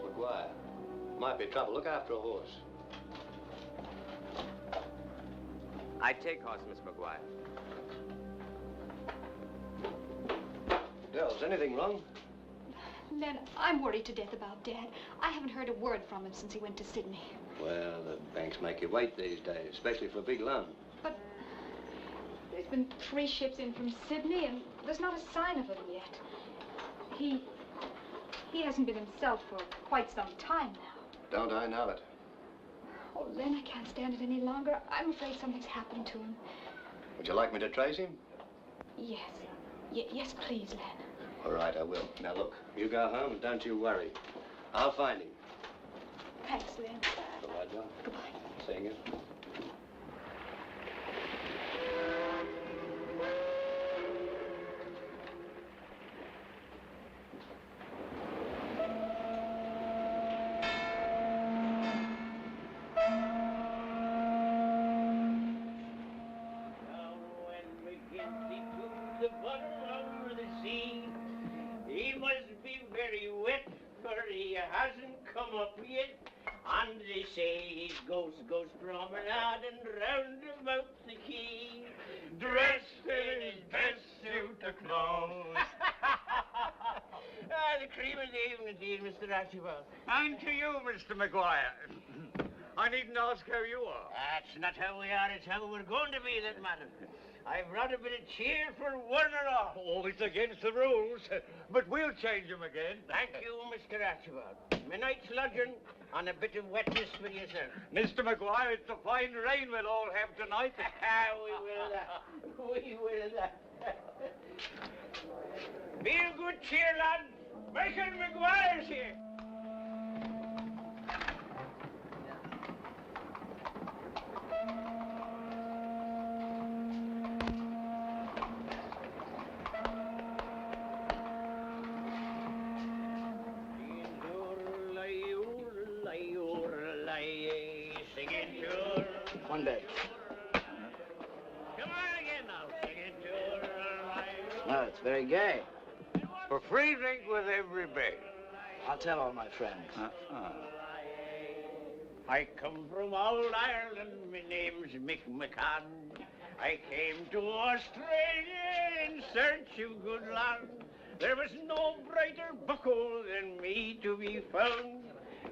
McGuire. Might be trouble. Look after a horse. I take horse, Miss McGuire. Dells, anything wrong? Len, I'm worried to death about Dad. I haven't heard a word from him since he went to Sydney. Well, the banks make you wait these days, especially for a big loan. But there's been 3 ships in from Sydney, and there's not a sign of him yet. He hasn't been himself for quite some time now. Don't I know it? Oh, Len, I can't stand it any longer. I'm afraid something's happened to him. Would you like me to trace him? Yes. Yes, please, Len. All right, I will. Now, look, you go home and don't you worry. I'll find him. Thanks, Len. All right, John. Goodbye. See you again. And they say his ghost goes promenading round about the quay, dressed in his best suit of clothes. The cream of the evening, dear Mr. Archibald. And to you, Mr. McGuire. I needn't ask how you are. That's not how we are, it's how we're going to be, that matter. I've brought a bit of cheer for one and all. Oh, it's against the rules, but we'll change them again. Thank you, Mr. Archibald. My night's lodging and a bit of wetness for yourself. Mr. McGuire, it's a fine rain we'll all have tonight. We will that. We will that. Be of good cheer, lad. Michael McGuire's here. One day. Come on again now. No, it's very gay. For free drink with every bed. I'll tell all my friends. I come from old Ireland, my name's Mick McCann. I came to Australia in search of good land. There was no brighter bucko than me to be found.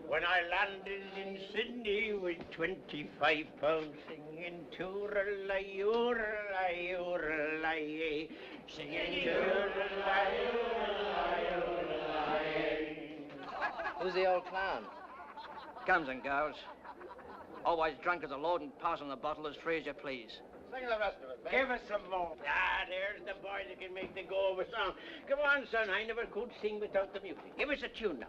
When I landed in Sydney with 25 pounds, singing tooralai, ooralai, ooralai, singing tooralai, ooralai, ooralai. Who's the old clown? Comes and goes. Always drunk as a lord and passing the bottle as free as you please. Sing the rest of it, babe. Give us some more. There's the boy that can make the go of a song. Come on, son, I never could sing without the music. Give us a tune now.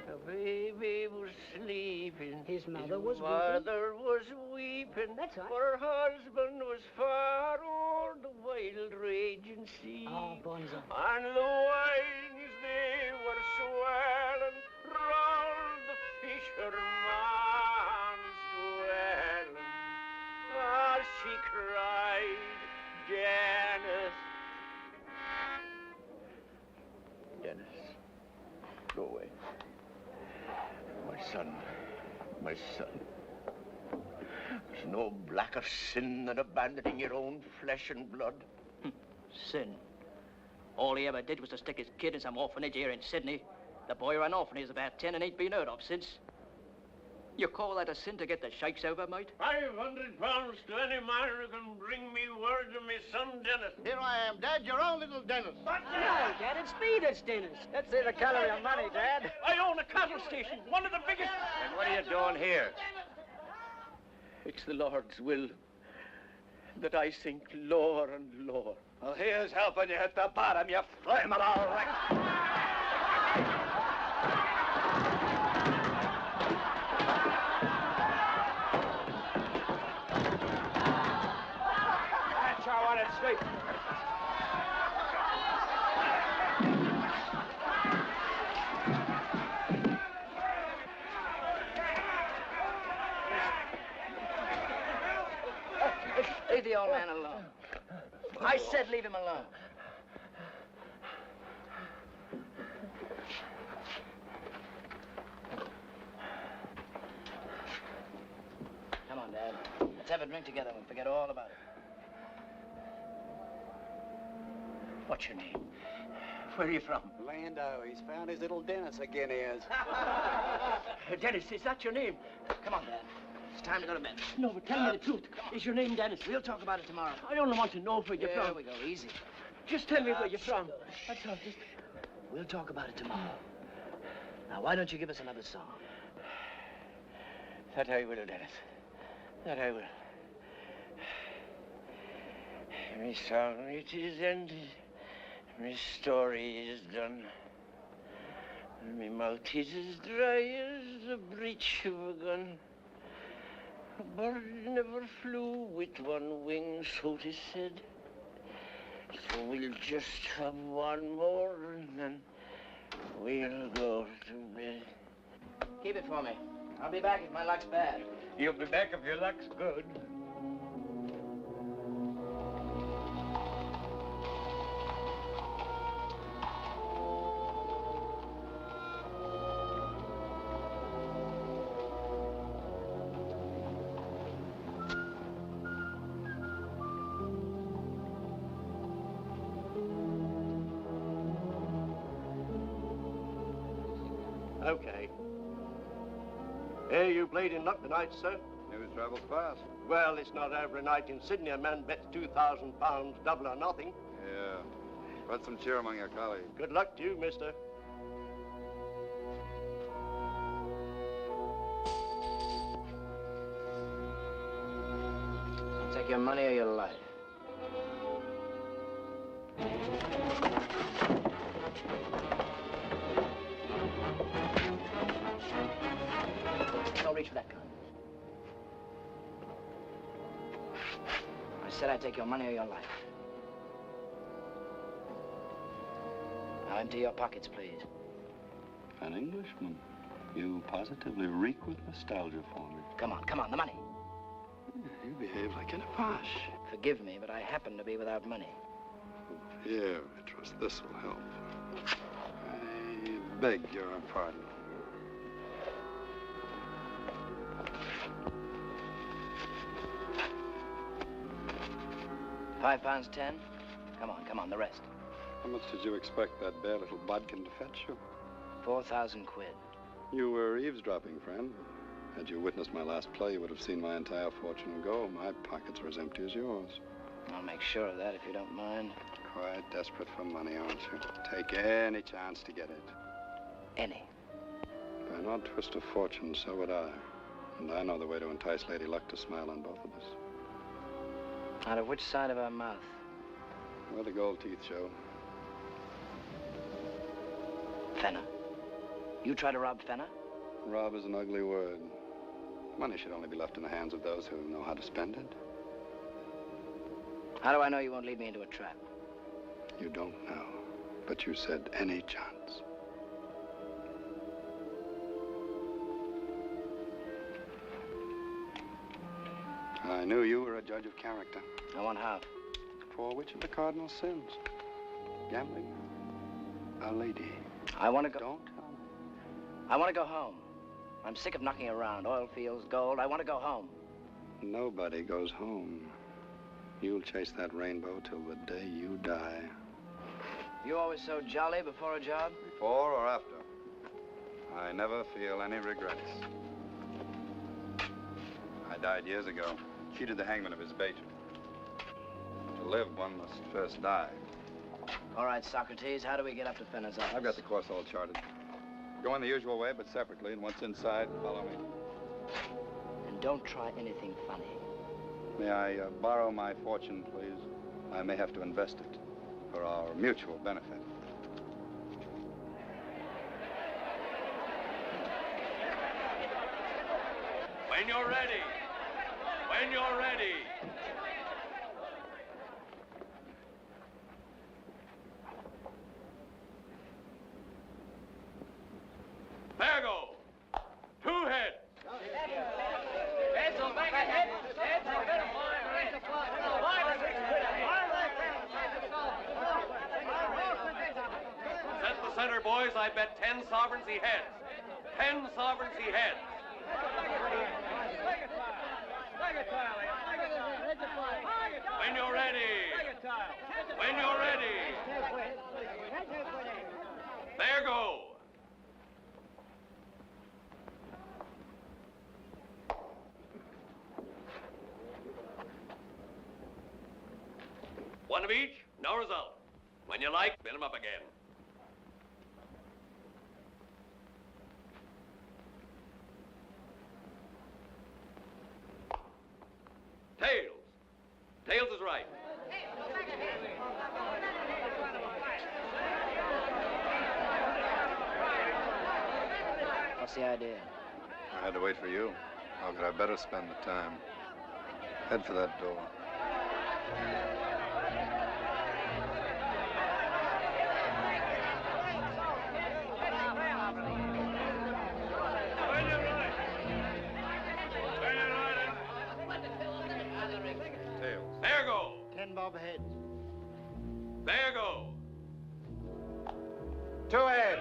The baby was sleeping. His mother was weeping. Mother was weeping. That's right. For her husband was far o'er the wild raging sea. Oh, Bonzo. And the winds they were swelling round the fisherman's dwelling. As she cried, Dennis, go away. My son. There's no blacker sin than abandoning your own flesh and blood. Sin. All he ever did was to stick his kid in some orphanage here in Sydney. The boy ran off when he was about 10 and ain't been heard of since. You call that a sin to get the shakes over, mate? 500 pounds to any man who can bring me word of my son Dennis. Here I am, Dad, your own little Dennis. No, Dad, it's me that's Dennis. Let's see the color of your money, Dad. I own a cattle station, one of the biggest. And what are you doing here? It's the Lord's will that I sink lower and lower. Well, here's helping you at the bottom, you flame it all right. Sleep. Leave the old man alone. I said leave him alone. have a drink together and we'll forget all about it. What's your name? Where are you from? Lando, he's found his little Dennis again, he is. Dennis, is that your name? Come on, Dad. It's time to go to bed. No, but tell me the truth. Is your name Dennis? We'll talk about it tomorrow. I only want to know where you're Here from. we go, easy. Just tell me where you're from. That's all, just... We'll talk about it tomorrow. Now, why don't you give us another song? That I will, Dennis. That I will. My song it is ended. My story is done. My mouth is as dry as the breech of a gun. A bird never flew with one wing, so 'tis said. So we'll just have one more and then we'll go to bed. Keep it for me. I'll be back if my luck's bad. You'll be back if your luck's good. Okay. Hey, you played in luck tonight, sir? News travels fast. Well, it's not every night in Sydney a man bets £2,000, double or nothing. Yeah. Spread some cheer among your colleagues. Good luck to you, mister. I'll take your money or your life. Don't reach for that gun. I said I'd take your money or your life. Now empty your pockets, please. An Englishman. You positively reek with nostalgia for me. Come on, the money. You behave like an apache. Forgive me, but I happen to be without money. Here, I trust this will help. I beg your pardon. £5.10? Come on, the rest. How much did you expect that bare little bodkin to fetch you? 4,000 quid. You were eavesdropping, friend. Had you witnessed my last play, you would have seen my entire fortune go. My pockets are as empty as yours. I'll make sure of that if you don't mind. Quite desperate for money, aren't you? Take any chance to get it. Any. By an odd twist of fortune, so would I. And I know the way to entice Lady Luck to smile on both of us. Out of which side of her mouth? Where the gold teeth show. Fenner. You try to rob Fenner? Rob is an ugly word. Money should only be left in the hands of those who know how to spend it. How do I know you won't lead me into a trap? You don't know, but you said any chance. I knew you were a judge of character. I want half. For which of the cardinal sins? Gambling? A lady? I want to go... Don't tell me. I want to go home. I'm sick of knocking around. Oil fields, gold. I want to go home. Nobody goes home. You'll chase that rainbow till the day you die. You always so jolly before a job? Before or after? I never feel any regrets. I died years ago. Cheated the hangman of his bait. To live, one must first die. All right, Socrates, how do we get up to Fenner's office? I've got the course all charted. Go in the usual way, but separately, and once inside, follow me. And don't try anything funny. May I borrow my fortune, please? I may have to invest it for our mutual benefit. When you're ready. When you're ready. There go. 2 heads. Heads will make a head. Heads will get a Set the center, boys. I bet 10 sovereigns he heads. 10 sovereigns he heads. When you're ready. When you're ready. There go. One of each, no result. When you like, fill them up again. Tails. Tails is right. What's the idea? I had to wait for you. How could I better spend the time? Head for that door. Tails. There go. 10 bob ahead. There go. 2 ahead.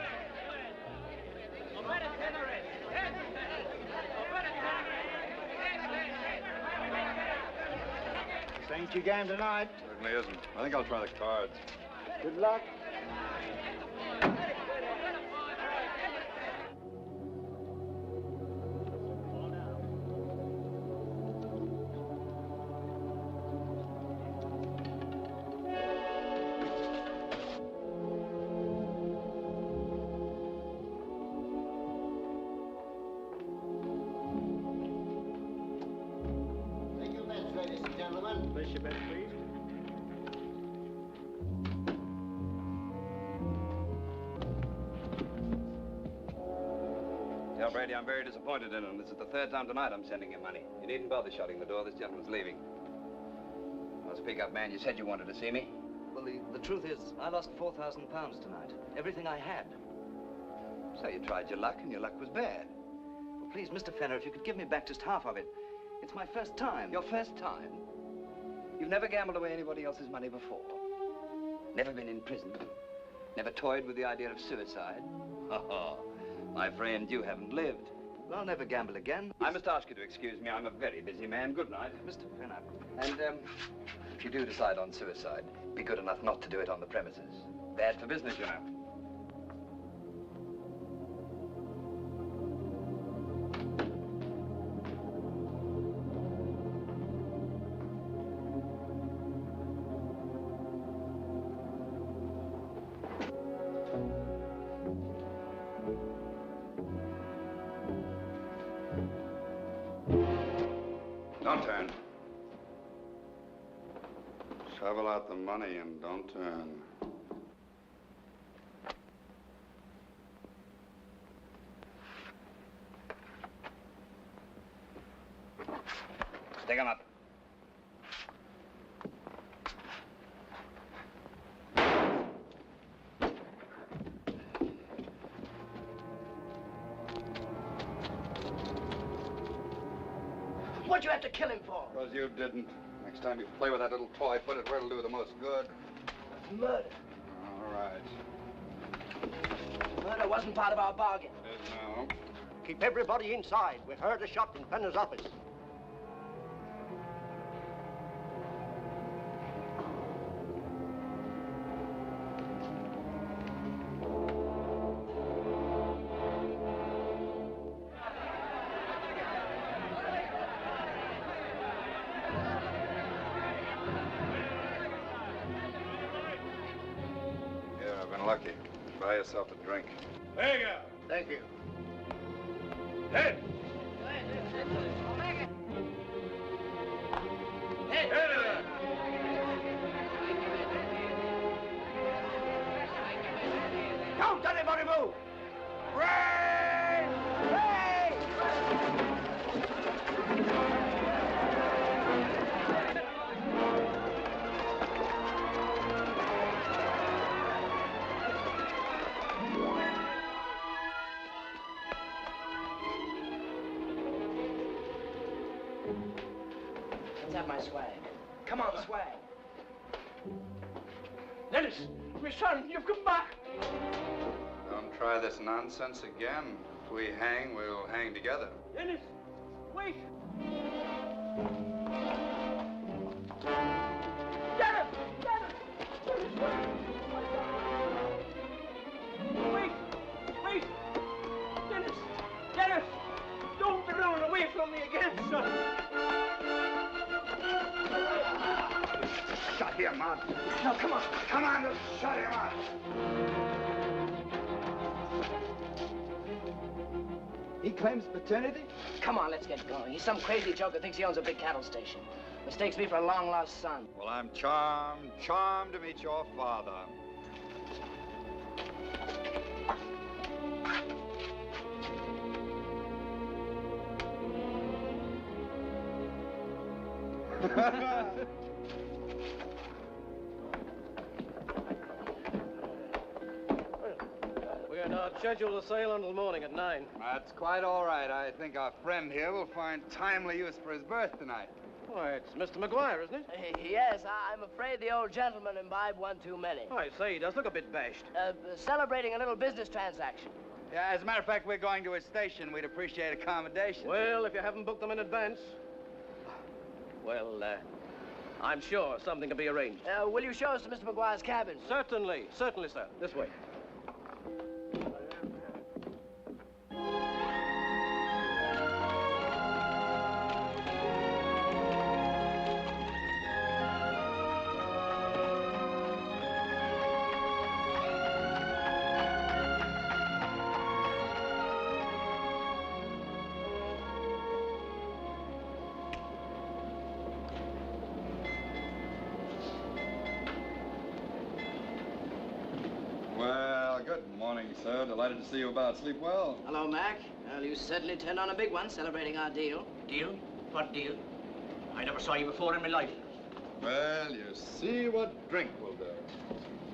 This ain't your game tonight. Certainly isn't. I think I'll try the cards. Good luck. Place your bet, please. Tell Brady I'm very disappointed in him. This is the 3rd time tonight I'm sending him money. You needn't bother shutting the door. This gentleman's leaving. Well, speak up, man. You said you wanted to see me. Well, the truth is, I lost £4,000 tonight. Everything I had. So you tried your luck, and your luck was bad. Well, please, Mr. Fenner, if you could give me back just half of it. It's my first time. Your first time? You've never gambled away anybody else's money before? Never been in prison? Never toyed with the idea of suicide? Oh, my friend, you haven't lived. Well, I'll never gamble again. I must ask you to excuse me. I'm a very busy man. Good night. Mr. Fenner. And, if you do decide on suicide, be good enough not to do it on the premises. Bad for business, you know. Don't turn. Shovel out the money and don't turn. Stick 'em up. What'd you have to kill him for? Because you didn't. Next time you play with that little toy, put it where it'll do the most good. Murder. All right. Murder wasn't part of our bargain. It is now. Keep everybody inside. We heard a shot in Fenner's office. Lucky. Buy yourself a drink. There you go. Thank you. Head. Head of it. Don't anybody move! Ray! Ray! Let's have my swag. Come on, swag. Dennis, my son, you've come back. Don't try this nonsense again. If we hang, we'll hang together. Dennis, wait. Wait! Wait! Dennis! Dennis! Don't run away from me again, son! Shut him out. Now, come on. Come on, just shut him out. He claims paternity? Come on, let's get going. He's some crazy joker thinks he owns a big cattle station. Mistakes me for a long-lost son. Well, I'm charmed to meet your father. We are now scheduled to sail until morning at 9. That's quite all right. I think our friend here will find timely use for his berth tonight. Why, it's Mr. McGuire, isn't it? Yes, I'm afraid the old gentleman imbibed one too many. I say, he does look a bit bashed. Celebrating a little business transaction. Yeah, as a matter of fact, we're going to his station. We'd appreciate accommodation. Well, if you haven't booked them in advance. Well, I'm sure something can be arranged. Will you show us to Mr. McGuire's cabin? Certainly, certainly, sir. This way. Well, good morning, sir. Delighted to see you about. Sleep well? Hello, Mac. Well, you certainly turned on a big one, celebrating our deal. Deal? What deal? I never saw you before in my life. Well, you see what drink will do.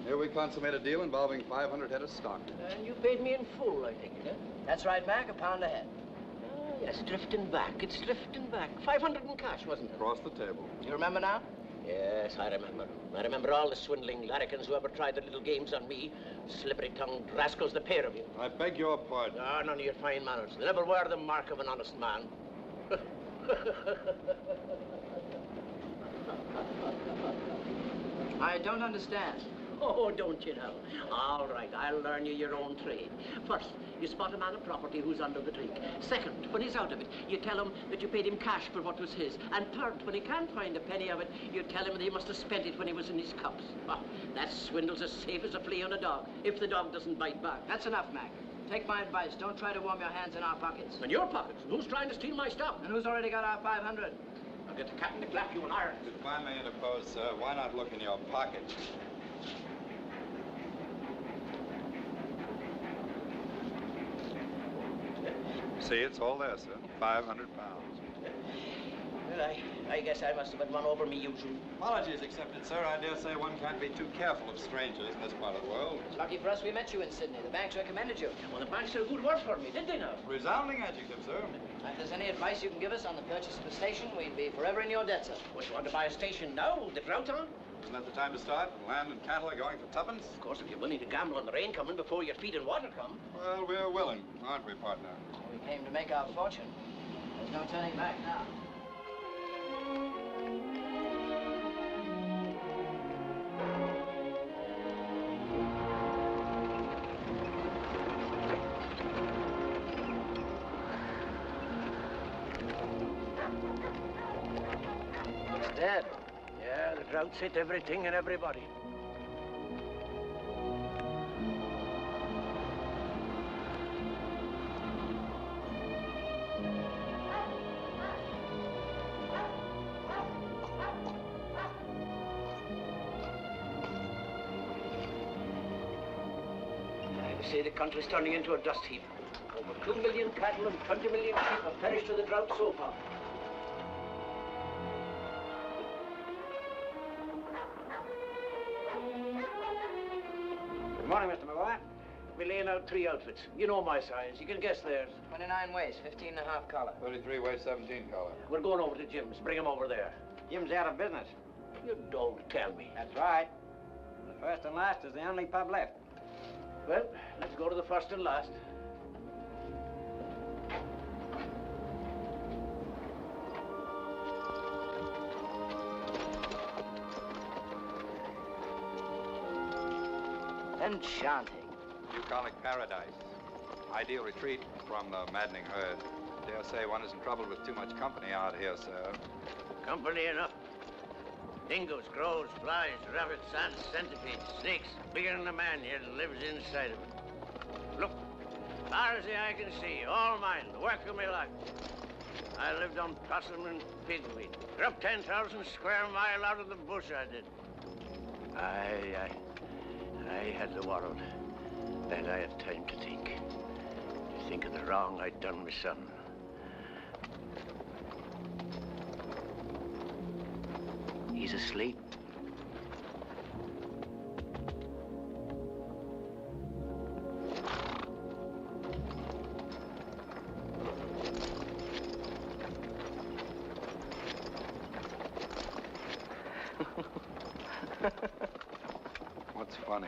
Here we consummate a deal involving 500 head of stock. And you paid me in full, I think, eh? That's right, Mac, a pound a head. Yes, drifting back. It's drifting back. 500 in cash, wasn't it? Across the table. You remember now? Yes, I remember. I remember all the swindling larrikins who ever tried their little games on me. Slippery-tongued rascals, the pair of you. I beg your pardon. Ah, none of your fine manners. They never were the mark of an honest man. I don't understand. Oh, don't you know? All right, I'll learn you your own trade. First, you spot a man of property who's under the drink. Second, when he's out of it, you tell him that you paid him cash for what was his. And third, when he can't find a penny of it, you tell him that he must have spent it when he was in his cups. Well, that swindle's as safe as a flea on a dog, if the dog doesn't bite back. That's enough, Mac. Take my advice. Don't try to warm your hands in our pockets. In your pockets? Who's trying to steal my stuff? And who's already got our 500? I'll get the captain to clap you in irons. If I may interpose, sir, why not look in your pocket? See, it's all there, sir. 500 pounds. Well, I guess I must have been run over me usual. Apologies accepted, sir. I dare say one can't be too careful of strangers in this part of the world. It's lucky for us we met you in Sydney. The banks recommended you. Well, the banks did a good work for me, did they now? Resounding adjective, sir. If there's any advice you can give us on the purchase of the station, we'd be forever in your debt, sir. What, you want to buy a station now with the drought on? Isn't that the time to start? Land and cattle are going for tuppence? Of course, if you're willing to gamble on the rain coming before your feet and water come. Well, we're willing, aren't we, partner? We came to make our fortune. There's no turning back now. It's dead. Yeah, the drought's hit everything and everybody. I say the country's turning into a dust heap. Over 2 million cattle and 20 million sheep have perished to the drought so far. Good morning, Mr. McGuire. We're laying out 3 outfits. You know my size. You can guess theirs. 29 waist, 15 and a half collar. 33 way 17 collar. We're going over to Jim's. Bring him over there. Jim's out of business. You don't tell me. That's right. The first and last is the only pub left. Well, let's go to the first and last. Enchanting. Bucolic paradise. Ideal retreat from the maddening herd. Dare say one isn't troubled with too much company out here, sir. Company enough. Dingoes, crows, flies, rabbits, ants, centipedes, snakes. Bigger than a man here that lives inside of it. Look, far as the eye can see, all mine, the work of my life. I lived on possum and pigweed. Grew up 10,000 square mile out of the bush, I did. I had the world. Then I had time to think. To think of the wrong I'd done my son. He's asleep. What's funny?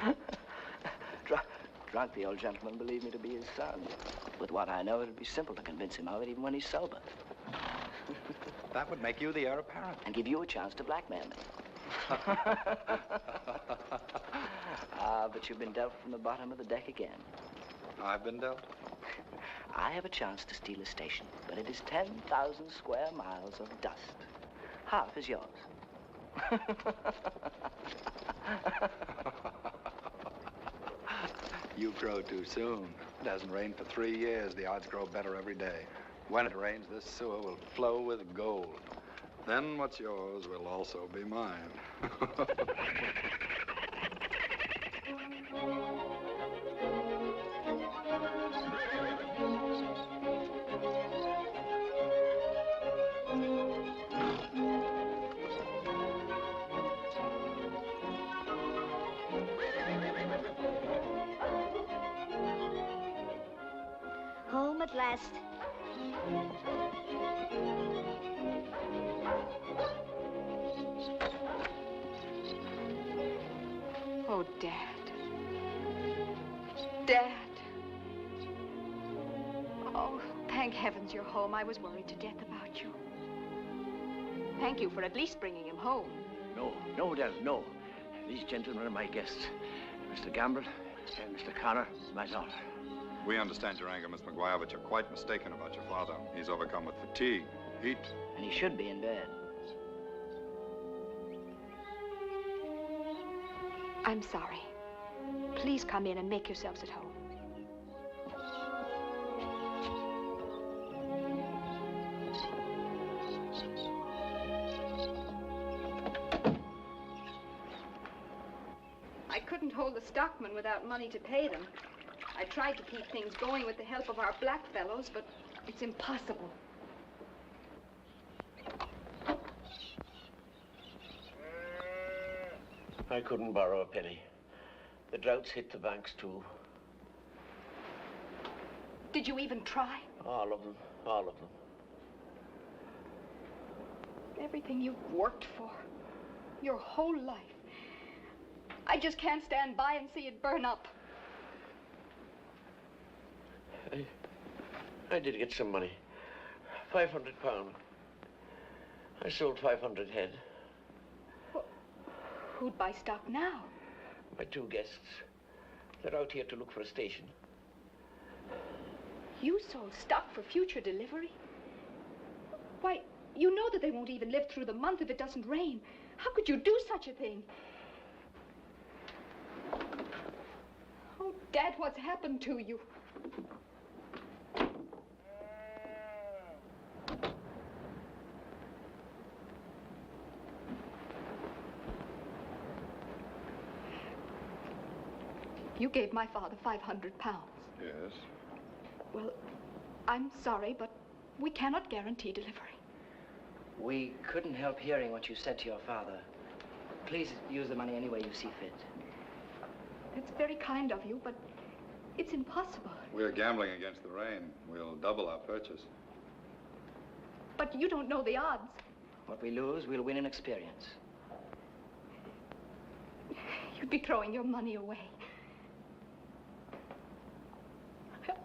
Drunk, the old gentleman believed me to be his son. With what I know, it'd be simple to convince him of it, even when he's sober. That would make you the heir apparent. And give you a chance to blackmail me. But you've been dealt from the bottom of the deck again. I've been dealt? I have a chance to steal a station, but it is 10,000 square miles of dust. Half is yours. You grow too soon. It hasn't rained for 3 years. The odds grow better every day. When it rains, this sewer will flow with gold. Then what's yours will also be mine. Home at last. Oh, Dad. Dad. Oh, thank heavens you're home. I was worried to death about you. Thank you for at least bringing him home. No, Del, no. These gentlemen are my guests. Mr. Gamble and Mr. Connor, my daughter. We understand your anger, Miss McGuire, but you're quite mistaken about your father. He's overcome with fatigue, heat. And he should be in bed. I'm sorry. Please come in and make yourselves at home. I couldn't hold the stockmen without money to pay them. I tried to keep things going with the help of our black fellows, but it's impossible. I couldn't borrow a penny. The droughts hit the banks, too. Did you even try? All of them, all of them. Everything you've worked for, your whole life. I just can't stand by and see it burn up. I did get some money. £500. I sold 500 head. Well, who'd buy stock now? My 2 guests. They're out here to look for a station. You sold stock for future delivery? Why, you know that they won't even live through the month if it doesn't rain. How could you do such a thing? Oh, Dad, what's happened to you? You gave my father £500. Yes. Well, I'm sorry, but we cannot guarantee delivery. We couldn't help hearing what you said to your father. Please use the money any way you see fit. It's very kind of you, but it's impossible. We're gambling against the rain. We'll double our purchase. But you don't know the odds. What we lose, we'll win in experience. You'd be throwing your money away.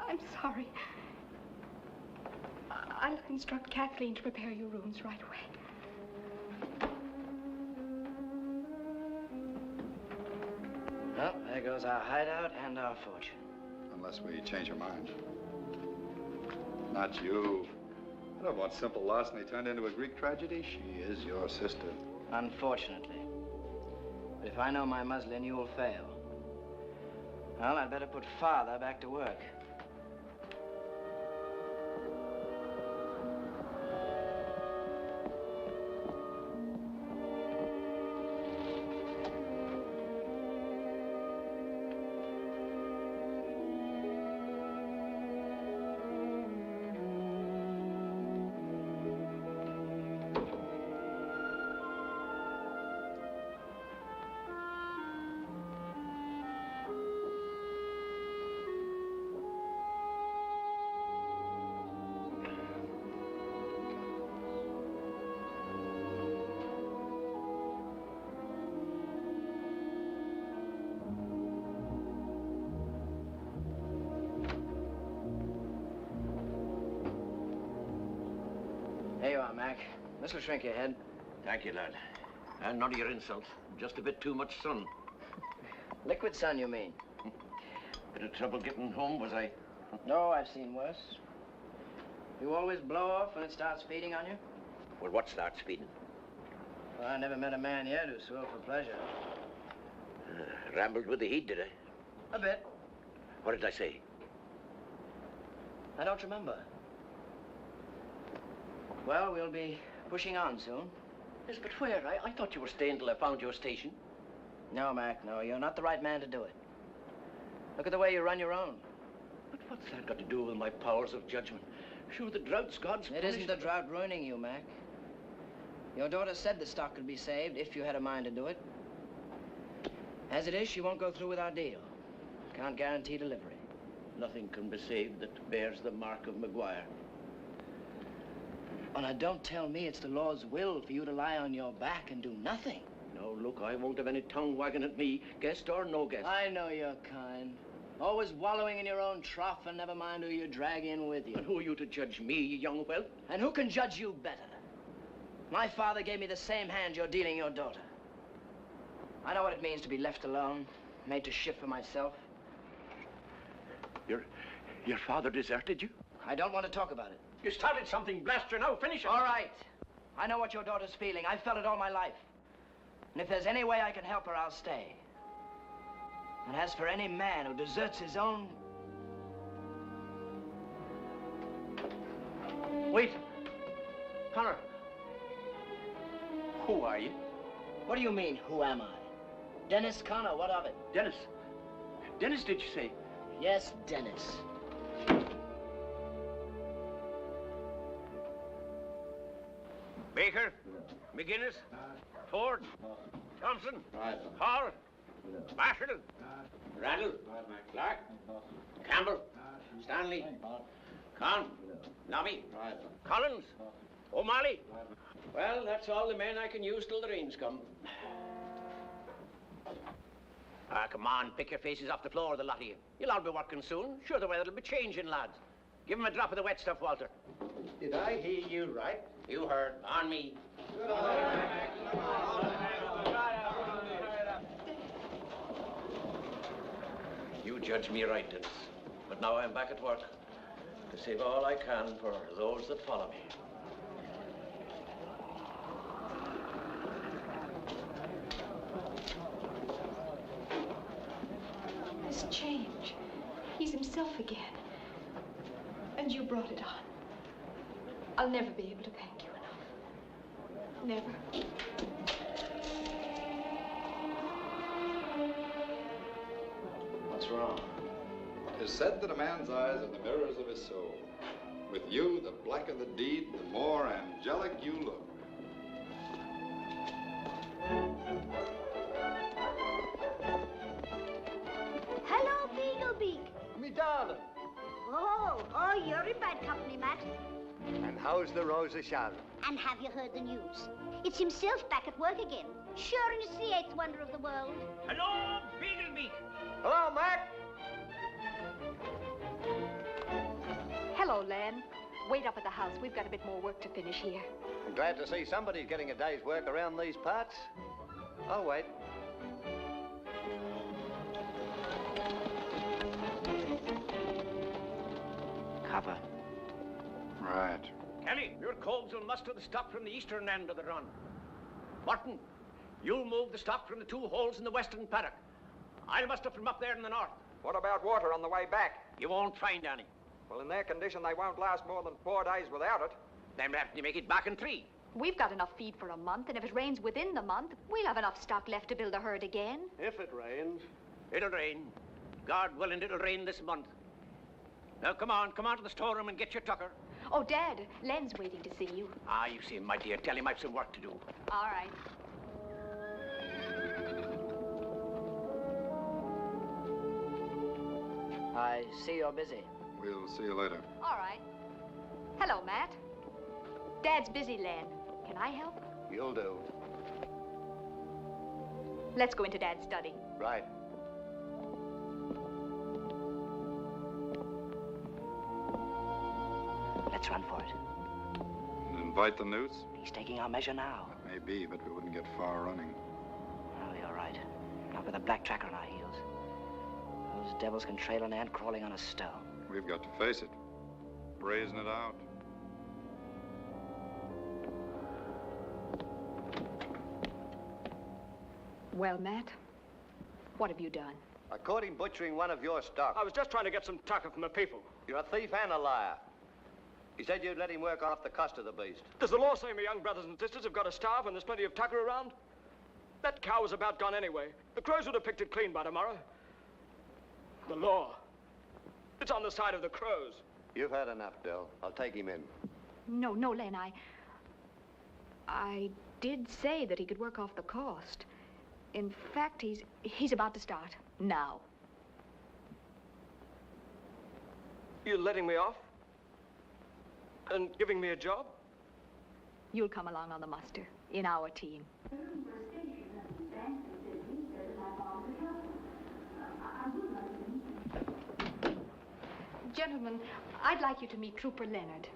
I'm sorry. I'll instruct Kathleen to prepare your rooms right away. Well, There goes our hideout and our fortune. Unless we change our mind. Not you. I don't want simple larceny turned into a Greek tragedy. She is your sister. Unfortunately. But if I know my muslin, you will fail. Well, I'd better put Father back to work. There you are, Mac. This'll shrink your head. Thank you, lad. And none of your insults. Just a bit too much sun. Liquid sun, you mean? Bit of trouble getting home, was I? No, I've seen worse. You always blow off when it starts feeding on you? Well, what starts feeding? Well, I never met a man yet who swore for pleasure. Rambled with the heat, did I? A bit. What did I say? I don't remember. Well, we'll be pushing on soon. Yes, but where? I thought you were staying till I found your station. No, Mac, no. You're not the right man to do it. Look at the way you run your own. But what's that got to do with my powers of judgment? Sure, the drought's God's It isn't the drought ruining you, Mac. Your daughter said the stock could be saved if you had a mind to do it. As it is, she won't go through with our deal. Can't guarantee delivery. Nothing can be saved that bears the mark of Maguire. Well, now, don't tell me it's the Lord's will for you to lie on your back and do nothing. No, look, I won't have any tongue wagging at me, guest or no guest. I know your kind. Always wallowing in your own trough and never mind who you drag in with you. And who are you to judge me, you young whelp? And who can judge you better? My father gave me the same hand you're dealing your daughter. I know what it means to be left alone, made to shift for myself. Your father deserted you? I don't want to talk about it. You started something, blast you now, finish it. All right. I know what your daughter's feeling. I've felt it all my life. And if there's any way I can help her, I'll stay. And as for any man who deserts his own... Wait. Connor. Who are you? What do you mean, who am I? Dennis Connor, what of it? Dennis. Dennis, did you say? Yes, Dennis. Baker, McGinnis, Ford, Thompson, Hall, Marshall, Randall, Clark, Campbell, Stanley, Conn, Nobby, Collins, O'Malley. Well, that's all the men I can use till the rains come. Ah, come on, pick your faces off the floor, the lot of you. You'll all be working soon. Sure, the weather'll be changing, lads. Give 'em a drop of the wet stuff, Walter. Did I hear you right? You heard. On me. You judge me right, Dennis. But now I'm back at work to save all I can for those that follow me. This change. He's himself again. And you brought it on. I'll never be able to thank you enough. Never. What's wrong? It is said that a man's eyes are the mirrors of his soul. With you, the blacker the deed, the more angelic you look. Hello, Beaglebeak. Me darling. Oh, you're in bad company, Matt. And how's the Rosa Sharon? And have you heard the news? It's himself back at work again. Sure, and it's the 8th wonder of the world. Hello, Beaglebeak. Hello, Mac. Hello, Len. Wait up at the house. We've got a bit more work to finish here. I'm glad to see somebody's getting a day's work around these parts. I'll wait. copper. Right. Kelly, your coves will muster the stock from the eastern end of the run. Martin, you'll move the stock from the 2 holes in the western paddock. I'll muster from up there in the north. What about water on the way back? You won't find any. Well, in their condition, they won't last more than 4 days without it. Then we'll have to make it back in 3. We've got enough feed for a month, and if it rains within the month, we'll have enough stock left to build a herd again. If it rains. It'll rain. God willing, it'll rain this month. Now, come on to the storeroom and get your tucker. Oh, Dad, Len's waiting to see you. Ah, you see him, my dear. Tell him I've some work to do. All right. I see you're busy. We'll see you later. All right. Hello, Matt. Dad's busy, Len. Can I help? You'll do. Let's go into Dad's study. Right. Let's run for it. Invite the newts? He's taking our measure now. That may be, but we wouldn't get far running. Oh, you're right. Not with a black tracker on our heels. Those devils can trail an ant crawling on a stone. We've got to face it. Brazen it out. Well, Matt, what have you done? I caught him butchering one of your stock. I was just trying to get some tucker from the people. You're a thief and a liar. He said you'd let him work off the cost of the beast. Does the law say my young brothers and sisters have got to starve when there's plenty of tucker around? That cow was about gone anyway. The crows would have picked it clean by tomorrow. The law. It's on the side of the crows. You've had enough, Del. I'll take him in. No, Len, I did say that he could work off the cost. In fact, he's about to start now. You're letting me off? And giving me a job? You'll come along on the muster in our team. Gentlemen, I'd like you to meet Trooper Leonard.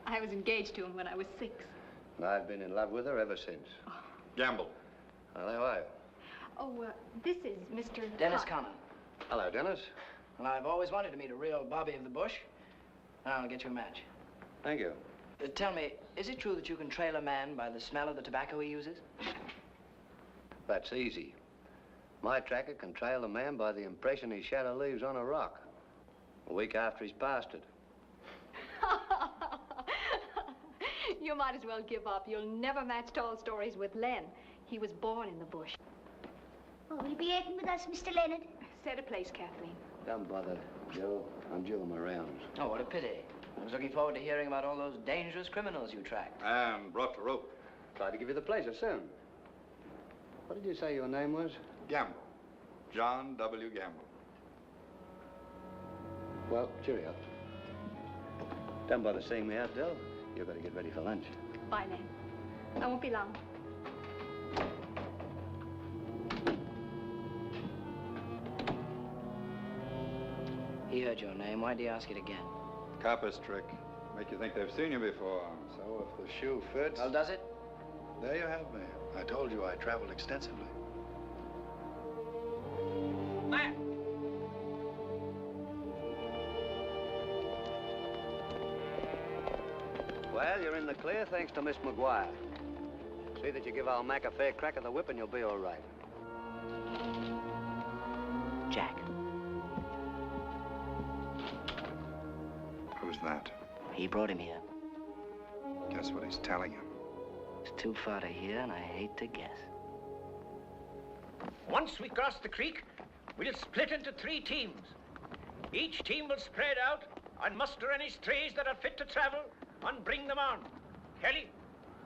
I was engaged to him when I was 6. I've been in love with her ever since. Gamble. Well, how are you? Oh, this is Mr. Dennis Connor. Hello, Dennis. Well, I've always wanted to meet a real Bobby of the bush. Now I'll get you a match. Thank you. Tell me, is it true that you can trail a man by the smell of the tobacco he uses? That's easy. My tracker can trail a man by the impression his shadow leaves on a rock a week after he's passed it. You might as well give up. You'll never match tall stories with Len. He was born in the bush. Oh, will you be eating with us, Mr. Leonard? Set a place, Kathleen. Don't bother, Joe. I'm due my rounds. Oh, what a pity. I was looking forward to hearing about all those dangerous criminals you tracked. And brought to rope. Try to give you the pleasure soon. What did you say your name was? Gamble. John W. Gamble. Well, cheerio. Don't bother seeing me out, Del. You've got to get ready for lunch. Bye, Len. I won't be long. He heard your name. Why'd he ask it again? Copper's trick. Make you think they've seen you before. So if the shoe fits... Well, does it? There you have me. I told you I traveled extensively. Matt! Well, you're in the clear thanks to Miss McGuire. See that you give old Mac a fair crack of the whip and you'll be all right. Jack. Who's that? He brought him here. Guess what he's telling you. It's too far to hear, and I hate to guess. Once we cross the creek, we'll split into 3 teams. Each team will spread out and muster any strays that are fit to travel and bring them on. Kelly,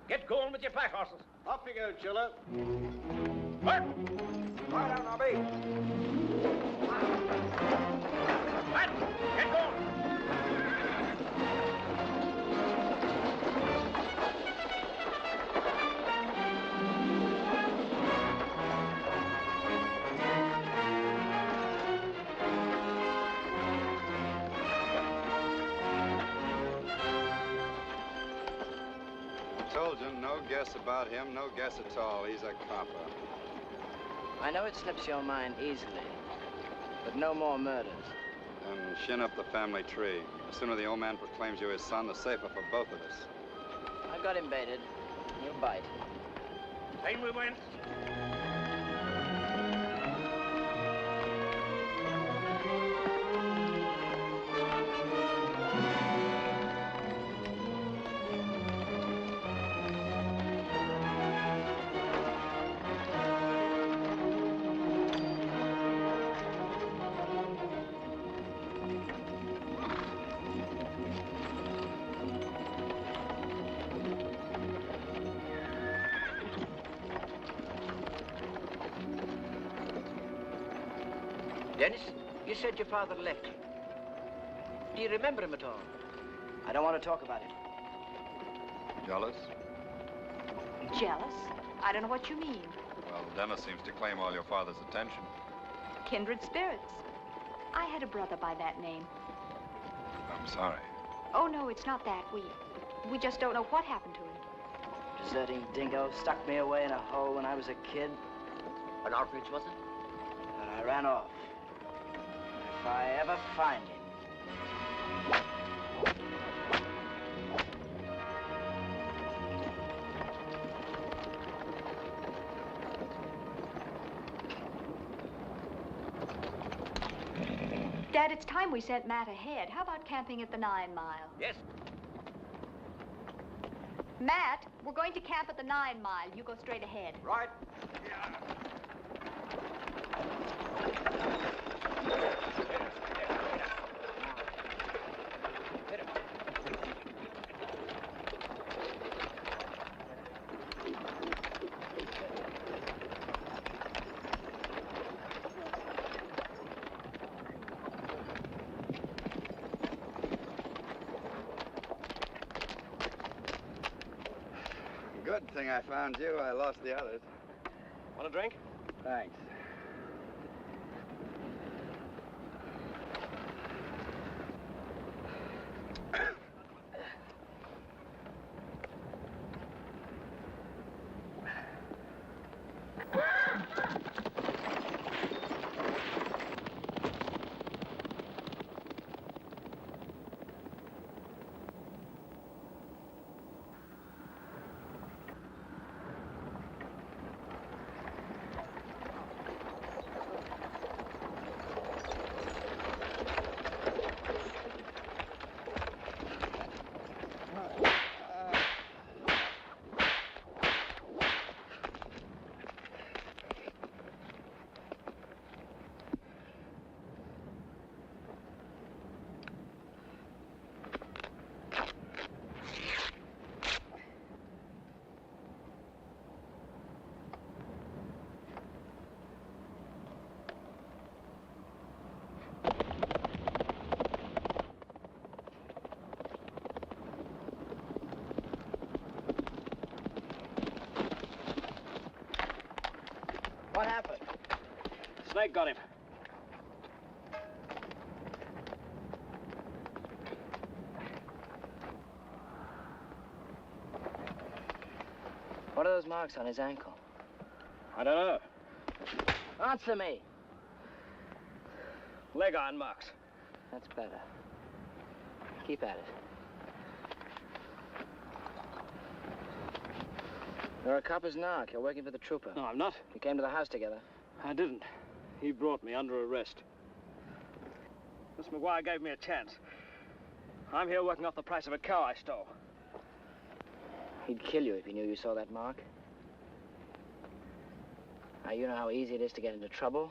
get going with your pack horses. Off you go, Chilla. Bert! Right on, Nobby. Matt, get going. Told you, no guess about him, no guess at all. He's a copper. I know it slips your mind easily, but no more murders. Then shin up the family tree. The sooner the old man proclaims you his son, the safer for both of us. I've got him baited. He'll bite. In we went. Dennis, you said your father left you. Do you remember him at all? I don't want to talk about it. Jealous? Jealous? I don't know what you mean. Well, Dennis seems to claim all your father's attention. Kindred spirits. I had a brother by that name. I'm sorry. Oh, no, it's not that. We just don't know what happened to him. Deserting dingo stuck me away in a hole when I was a kid. An orphanage, was it? And I ran off. If I ever find him. Dad, it's time we sent Matt ahead. How about camping at the 9 Mile? Yes. Matt, we're going to camp at the 9 Mile. You go straight ahead. Right. Good thing I found you. I lost the others. Want a drink? Thanks. What happened? Snake got him. What are those marks on his ankle? I don't know. Answer me. Leg iron marks. That's better. Keep at it. You're a copper's narc. You're working for the trooper. No, I'm not. You came to the house together. I didn't. He brought me under arrest. Miss McGuire gave me a chance. I'm here working off the price of a cow I stole. He'd kill you if he knew you saw that mark. Now, you know how easy it is to get into trouble.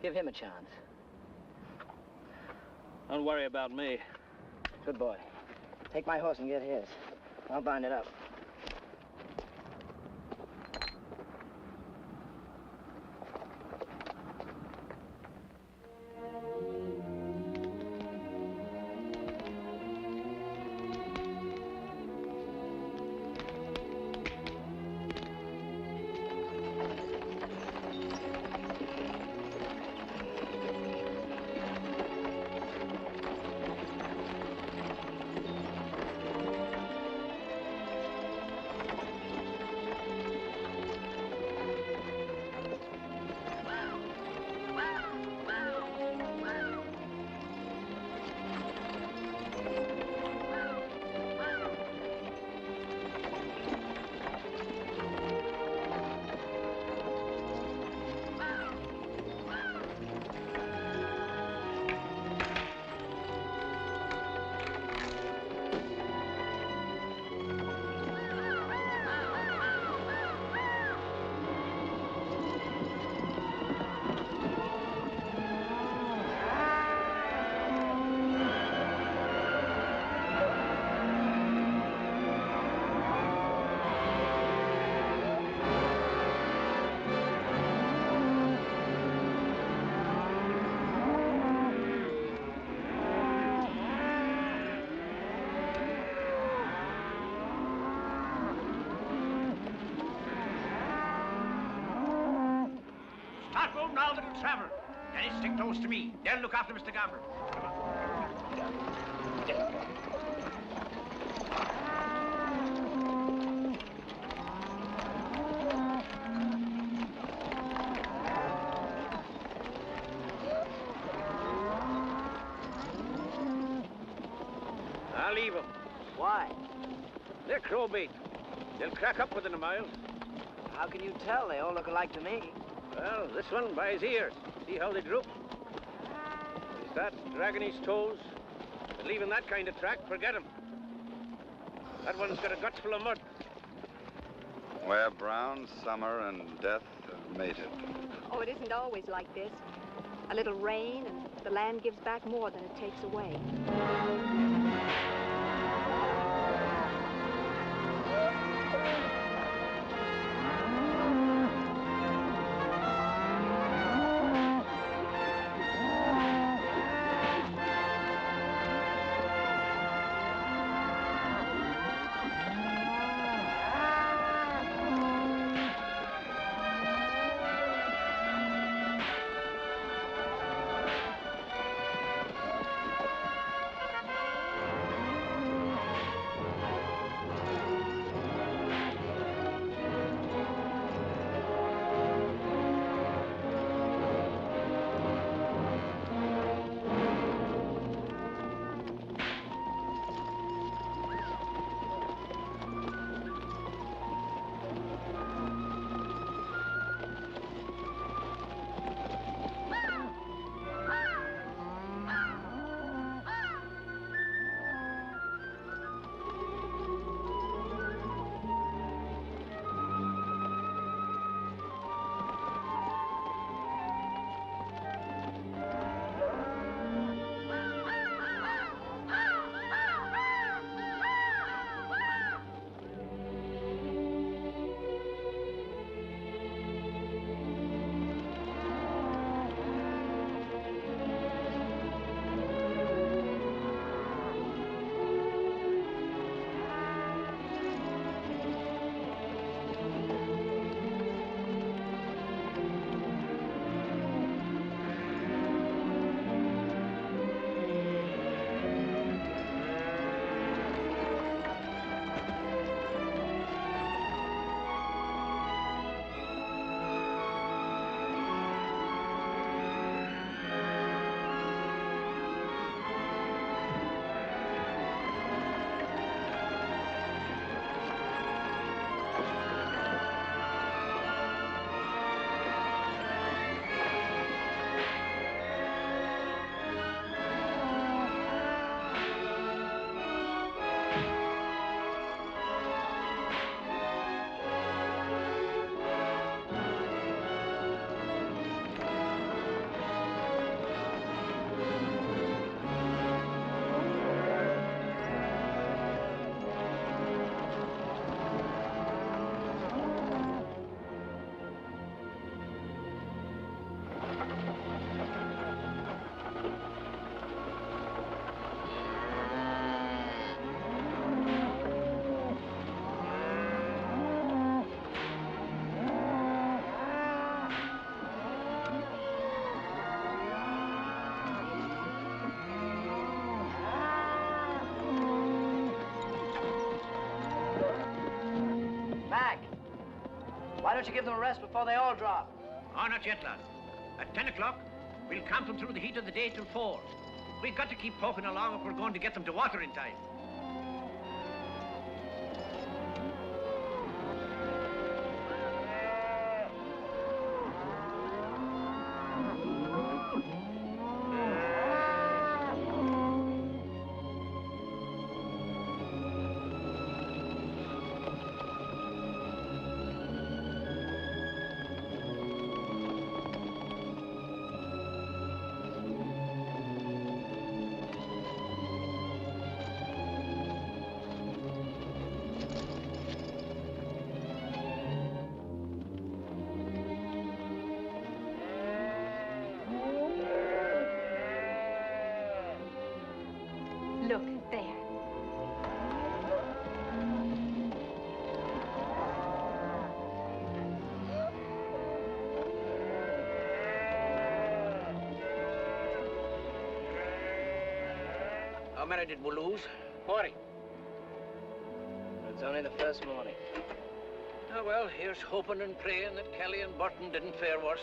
Give him a chance. Don't worry about me. Good boy. Take my horse and get his. I'll bind it up. now that'll travel. Dennis, stick close to me. They'll look after Mr. Gamble. Come on. I'll leave them. Why? They're crow bait. They'll crack up within a mile. How can you tell? They all look alike to me. Well, this one by his ears. See how they droop? He starts dragging his toes. But leaving that kind of track, forget him. That one's got a guts full of mud. Where brown, summer, and death have mated. Oh, it isn't always like this. A little rain, and the land gives back more than it takes away. Why don't you give them a rest before they all drop? Oh, not yet, lad. At 10 o'clock, we'll camp them through the heat of the day till 4. We've got to keep poking along if we're going to get them to water in time. many did we lose? 40. It's only the first morning. Oh, well, here's hoping and praying that Kelly and Burton didn't fare worse.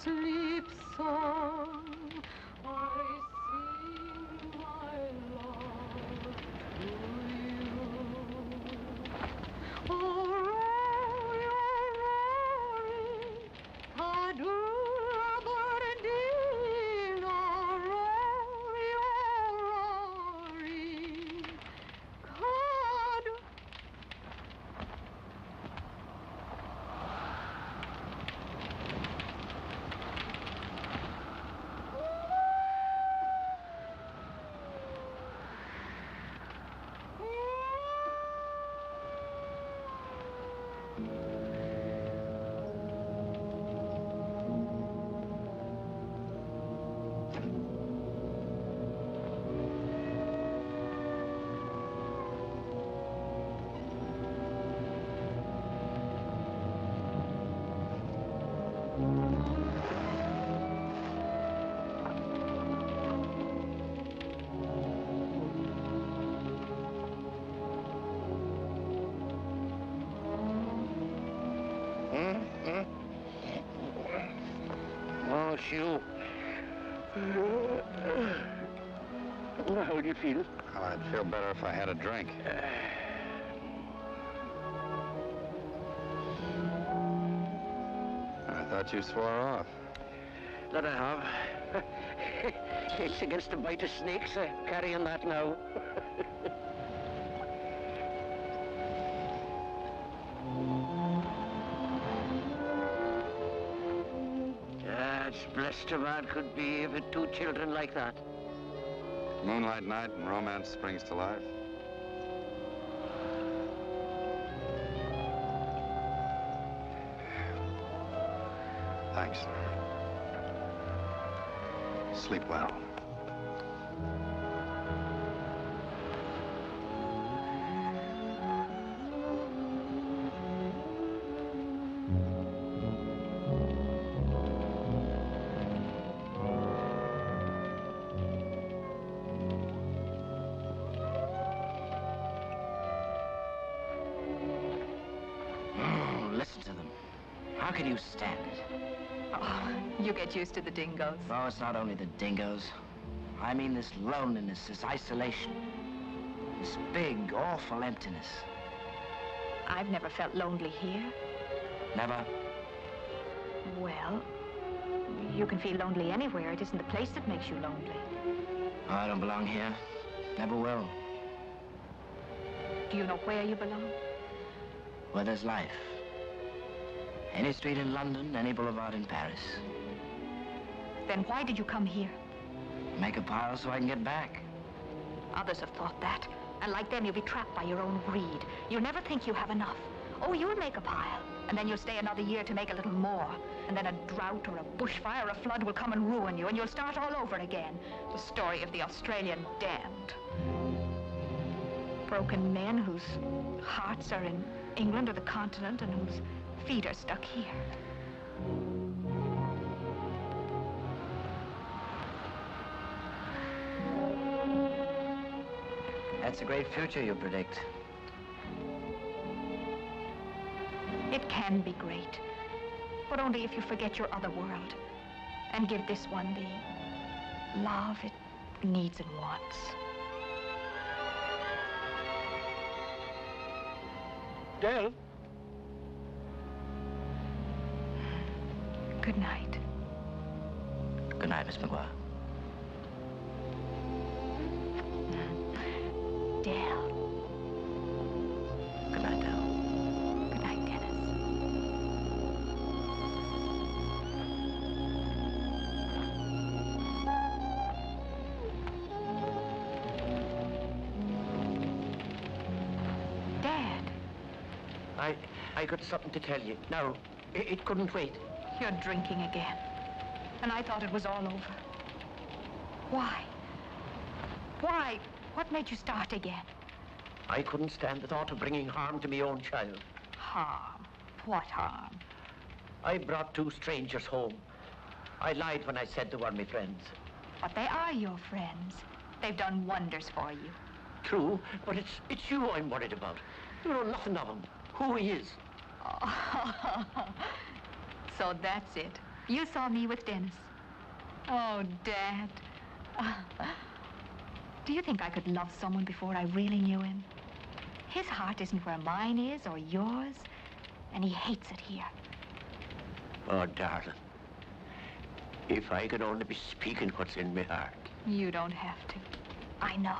sleep song I sing my Oh, Shoo. How would you feel? Oh, I'd feel better if I had a drink. I thought you swore off. That I have. It's against the bite of snakes, carrying that now. It's blessed a man could be with two children like that. Moonlight night and romance springs to life. Thanks. Sleep well. Listen to them. How can you stand it? Oh, you get used to the dingoes. Oh, it's not only the dingoes. I mean this loneliness, this isolation. This big, awful emptiness. I've never felt lonely here. Never? Well, you can feel lonely anywhere. It isn't the place that makes you lonely. I don't belong here. Never will. Do you know where you belong? Where there's life. Any street in London, any boulevard in Paris. Then why did you come here? Make a pile so I can get back. Others have thought that. And like them, you'll be trapped by your own greed. You'll never think you have enough. Oh, you'll make a pile. And then you'll stay another year to make a little more. And then a drought or a bushfire or a flood will come and ruin you, and you'll start all over again. The story of the Australian damned. Broken men whose hearts are in England or the continent and whose feet are stuck here. That's a great future you predict. It can be great, but only if you forget your other world and give this one the love it needs and wants. Del? Good night. Good night, Miss McGuire. Dale. Good night, Del. Good night, Dennis. Dad. I got something to tell you. No, it couldn't wait. You're drinking again. And I thought it was all over. Why? Why? What made you start again? I couldn't stand the thought of bringing harm to my own child. Harm? What harm? I brought two strangers home. I lied when I said they were my friends. But they are your friends. They've done wonders for you. True, but it's you I'm worried about. You know nothing of him, who he is. Oh. So that's it. You saw me with Dennis. Oh, Dad. Do you think I could love someone before I really knew him? His heart isn't where mine is or yours, and he hates it here. Oh, darling. If I could only be speaking what's in my heart. You don't have to. I know.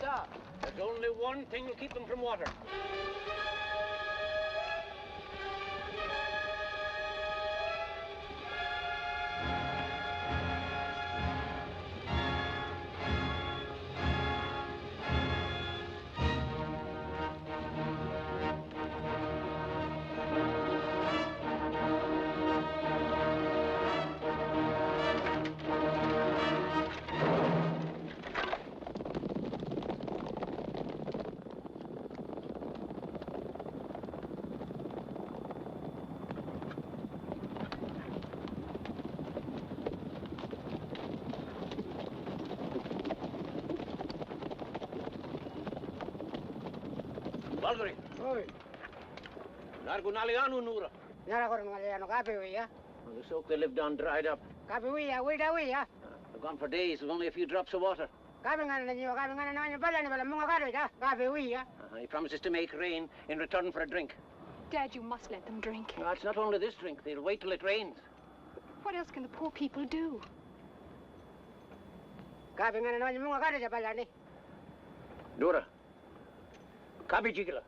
stop. There's only one thing will keep them from water. Valgari. Oi. Nargunalianu Nura. Narakornaliano kapiwia. The soak they lived on dried up. Kapiwia, wida. They've gone for days with only a few drops of water. He promises to make rain in return for a drink. Dad, you must let them drink. No, it's not only this drink. They'll wait till it rains. What else can the poor people do? Nura. Kabi jigila.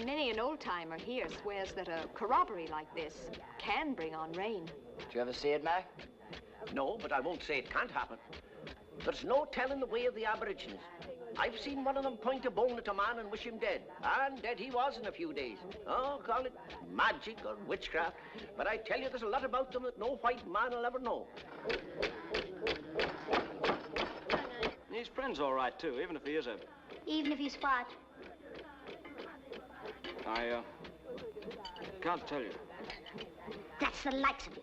Many an old-timer here swears that a corroboree like this can bring on rain. Did you ever see it, Mac? No, but I won't say it can't happen. There's no telling the way of the Aborigines. I've seen one of them point a bone at a man and wish him dead. And dead he was in a few days. Oh, call it magic or witchcraft. But I tell you, there's a lot about them that no white man will ever know. His friend's all right, too, even if he is a... Even if he's fat. I can't tell you. That's the likes of you.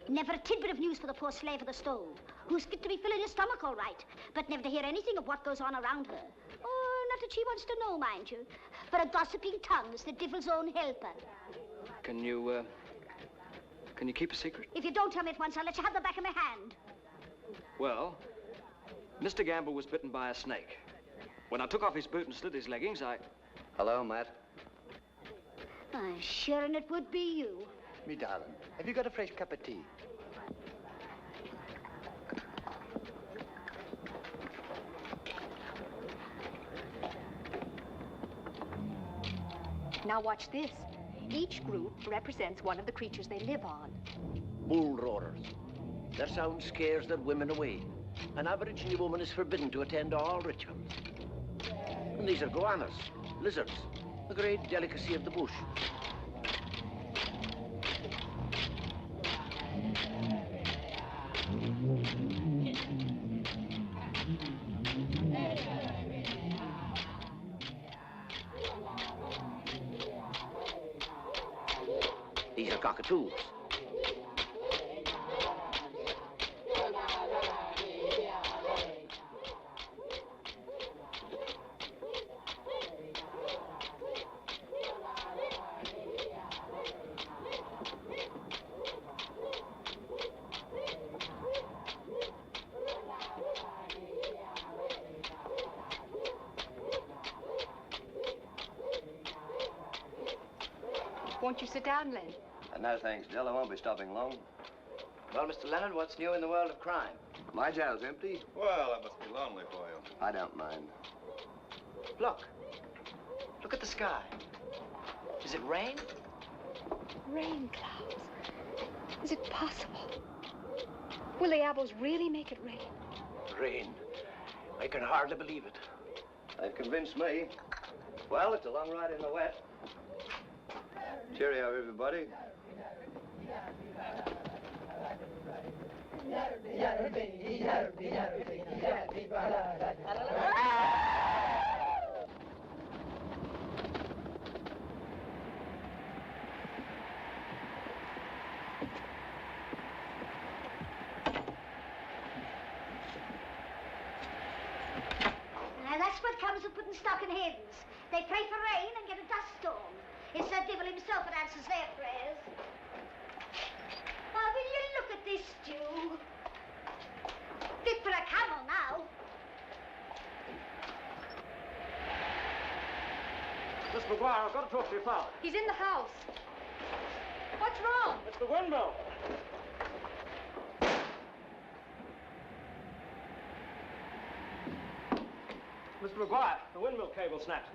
Never a tidbit of news for the poor slave of the stove, who's fit to be filling his stomach all right, but never to hear anything of what goes on around her. Oh, not that she wants to know, mind you. For a gossiping tongue is the devil's own helper. Can you keep a secret? If you don't tell me at once, I'll let you have the back of my hand. Well, Mr. Gamble was bitten by a snake. When I took off his boot and slit his leggings, Hello, Matt. I'm sure and it would be you. Me darling, have you got a fresh cup of tea? Now watch this. Each group represents one of the creatures they live on. Bull roarers. Their sound scares their women away. An Aborigine woman is forbidden to attend all rituals. And these are goannas, lizards, a great delicacy of the bush. These are cockatoos. Won't you sit down, Len? No, thanks, Dell. I won't be stopping long. Well, Mr. Leonard, what's new in the world of crime? My jail's empty. Well, that must be lonely for you. I don't mind. Look. Look at the sky. Is it rain? Rain clouds. Is it possible? Will the apples really make it rain? Rain. I can hardly believe it. They've convinced me. Well, it's a long ride in the wet. Cheerio, everybody. That's what comes of putting stock in heavens. They pray for rain and get a dust storm. It's the devil himself that answers their prayers. Now, will you look at this stew? Fit for a camel now. Miss McGuire, I've got to talk to your father. He's in the house. What's wrong? It's the windmill. Mr. McGuire, the windmill cable snapped.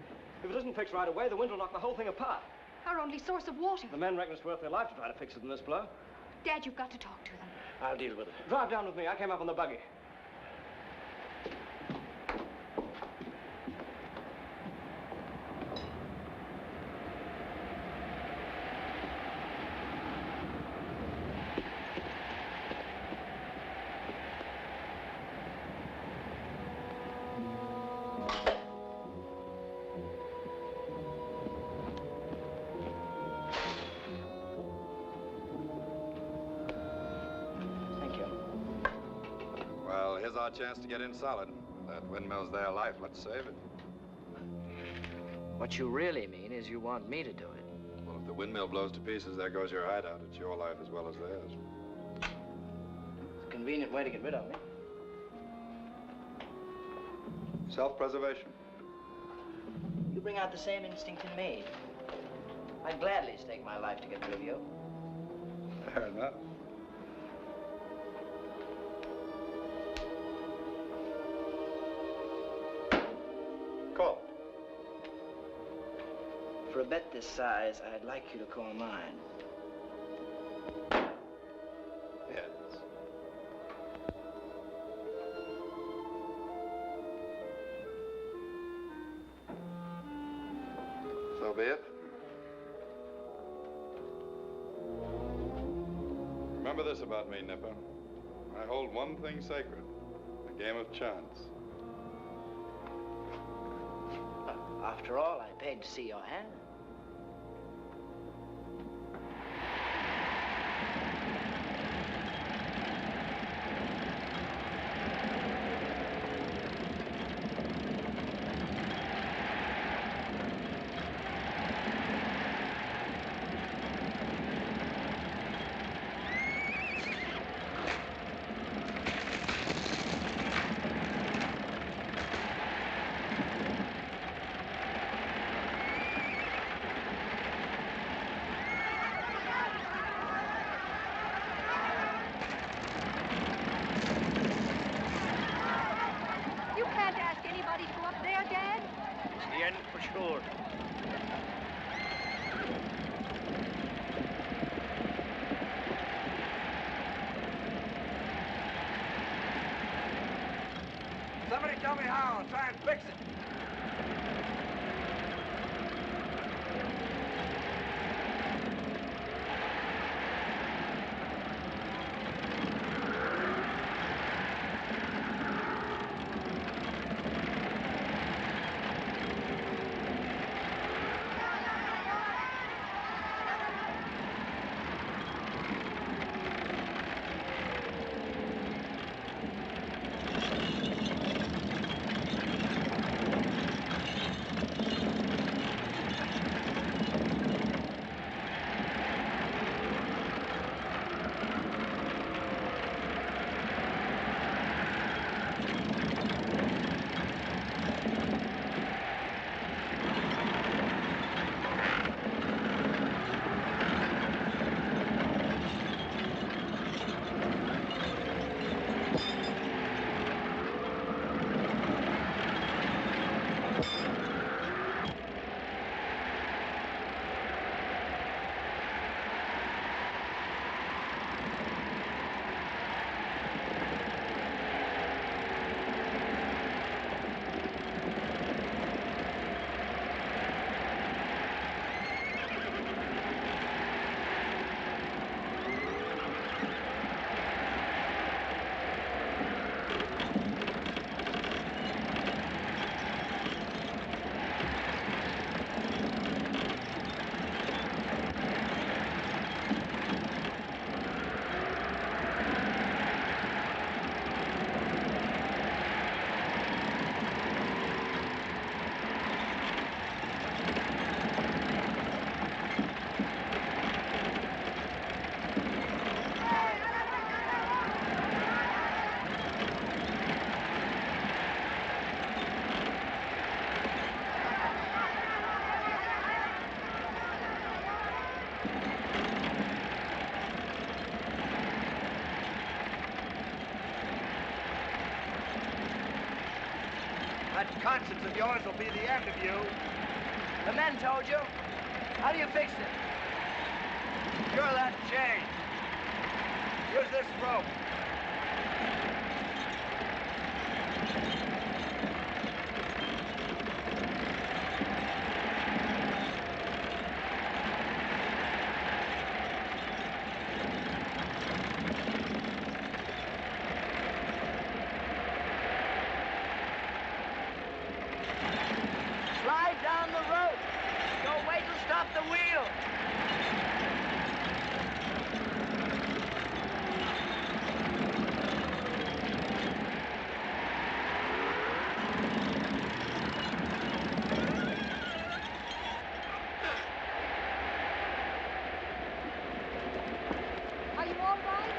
If it isn't fixed right away, the wind will knock the whole thing apart. Our only source of water. The men reckon it's worth their life to try to fix it in this blow. Dad, you've got to talk to them. I'll deal with it. Drive down with me. I came up on the buggy. Here's our chance to get in solid. That windmill's their life. Let's save it. What you really mean is you want me to do it. Well, if the windmill blows to pieces, there goes your hideout. It's your life as well as theirs. It's a convenient way to get rid of me. Self-preservation. You bring out the same instinct in me. I'd gladly stake my life to get rid of you. Fair enough. Call. For a bet this size, I'd like you to call mine. Yes. So be it. Remember this about me, Nipper. I hold one thing sacred, a game of chance. After all, I paid to see your hand. Somebody tell me how. I'll try and fix it. conscience of yours will be the end of you. The men told you. How do you fix it? You're that chain. Use this rope. Slide down the rope. Your weight will stop the wheel. Are you all right?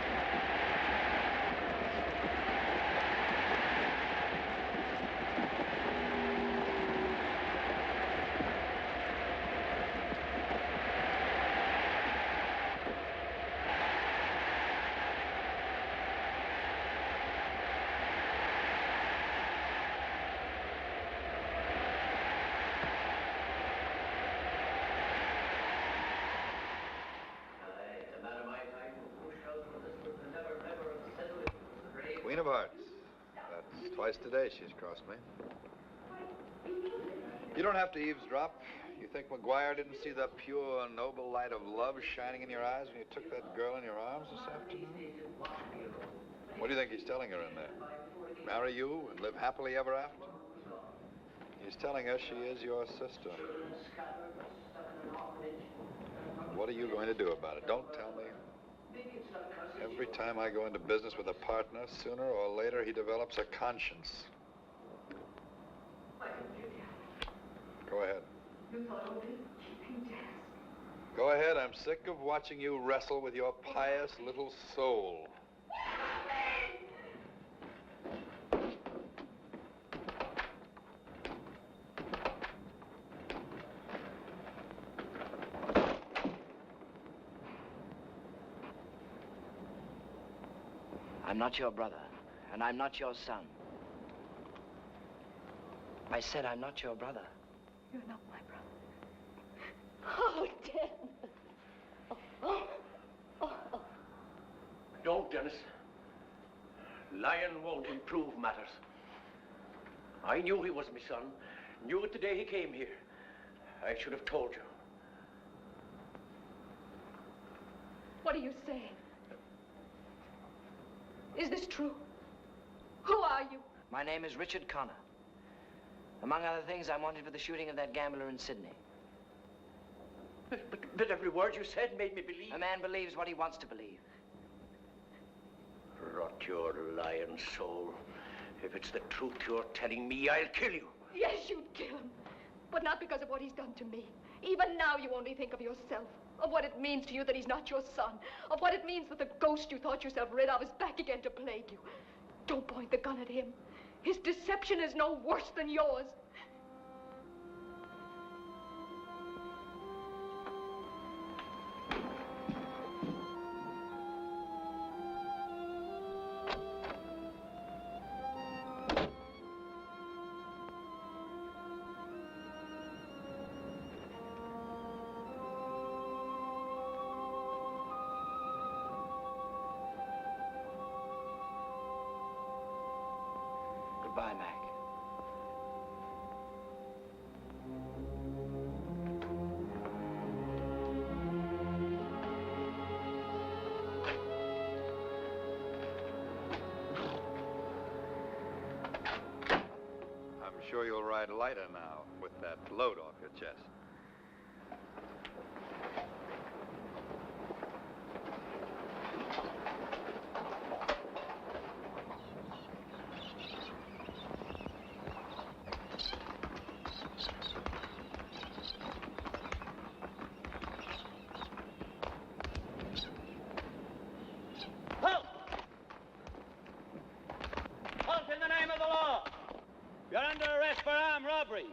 Queen of Hearts. That's twice today she's crossed me. You don't have to eavesdrop. You think McGuire didn't see the pure, noble light of love shining in your eyes when you took that girl in your arms this afternoon? What do you think he's telling her in there? Marry you and live happily ever after? He's telling her she is your sister. What are you going to do about it? Don't tell me. Every time I go into business with a partner, sooner or later he develops a conscience. Go ahead. Go ahead. I'm sick of watching you wrestle with your pious little soul. I'm not your brother, and I'm not your son. I said I'm not your brother. You're not my brother. Oh, Dan. Don't, Dennis. Lying won't improve matters. I knew he was my son. Knew it the day he came here. I should have told you. What are you saying? Is this true? Who are you? My name is Richard Connor. Among other things, I'm wanted for the shooting of that gambler in Sydney. But every word you said made me believe. A man believes what he wants to believe. Rot your lying soul. If it's the truth you're telling me, I'll kill you. Yes, you'd kill him. But not because of what he's done to me. Even now, you only think of yourself. Of what it means to you that he's not your son. Of what it means that the ghost you thought yourself rid of is back again to plague you. Don't point the gun at him. His deception is no worse than yours. Goodbye, Mac. I'm sure you'll ride lighter now with that load off your chest. Halt! Halt in the name of the law! You're under arrest for armed robbery.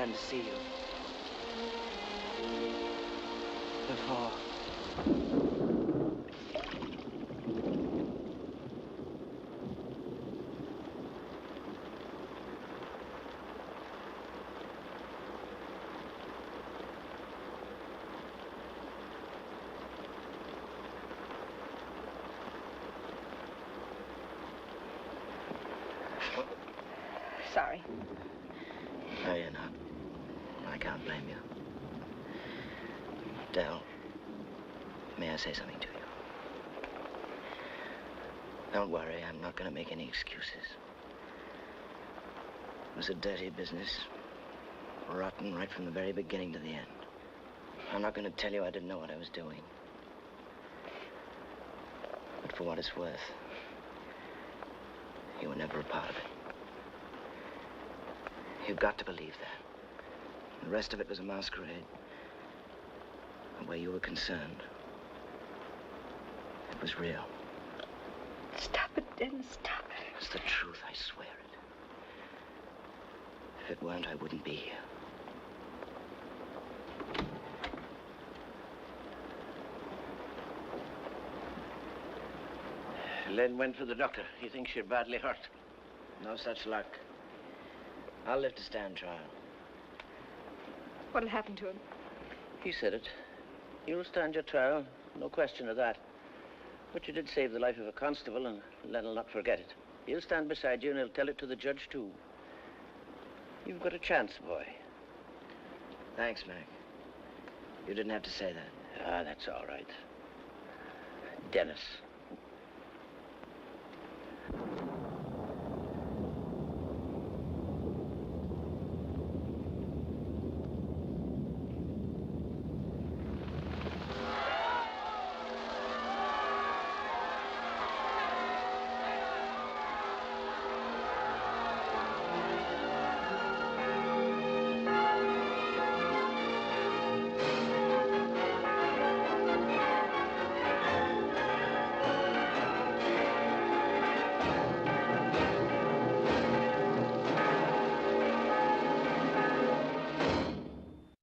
began to see you. Before. Sorry. No, you're not. I can't blame you. Del, may I say something to you? Don't worry, I'm not going to make any excuses. It was a dirty business. Rotten right from the very beginning to the end. I'm not going to tell you I didn't know what I was doing. But for what it's worth, you were never a part of it. You've got to believe that. The rest of it was a masquerade. And where you were concerned, it was real. Stop it, Den, stop it. It's the truth, I swear it. If it weren't, I wouldn't be here. Len went for the doctor. He thinks you're badly hurt. No such luck. I'll live to stand trial. What'll happen to him? He said it. You'll stand your trial, no question of that. But you did save the life of a constable, and Len'll not forget it. He'll stand beside you, and he'll tell it to the judge, too. You've got a chance, boy. Thanks, Mac. You didn't have to say that. Ah, that's all right. Dennis.